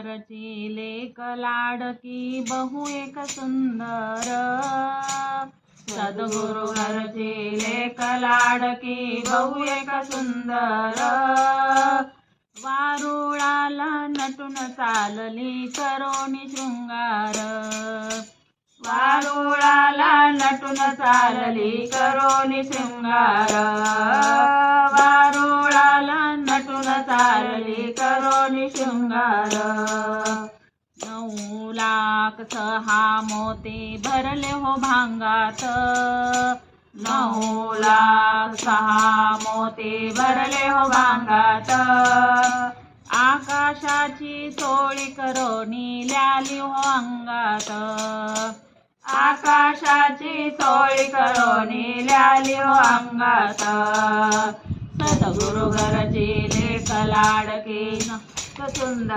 रचिले लाडकी बहु एक सुंदर। सद्गुरु रचिले लाडकी बहु एक सुंदर। वारुळाला नटून चालली करोनी शृंगार। वारुळाला नटून चालली करोनी शृंगार। वारुळाला नटून चालली करोनी शृंगार। 9 लाख 6 मोती भरले हो भांगात। 9 लाख 6 मोती भरले हो भांगात। आकाशाची चोळी करोनी ल्याली हो अंगात। आकाशाची चोळी करोनी ल्याली हो अंगात। सद्गुरु रचिले लाडकी सुंदर।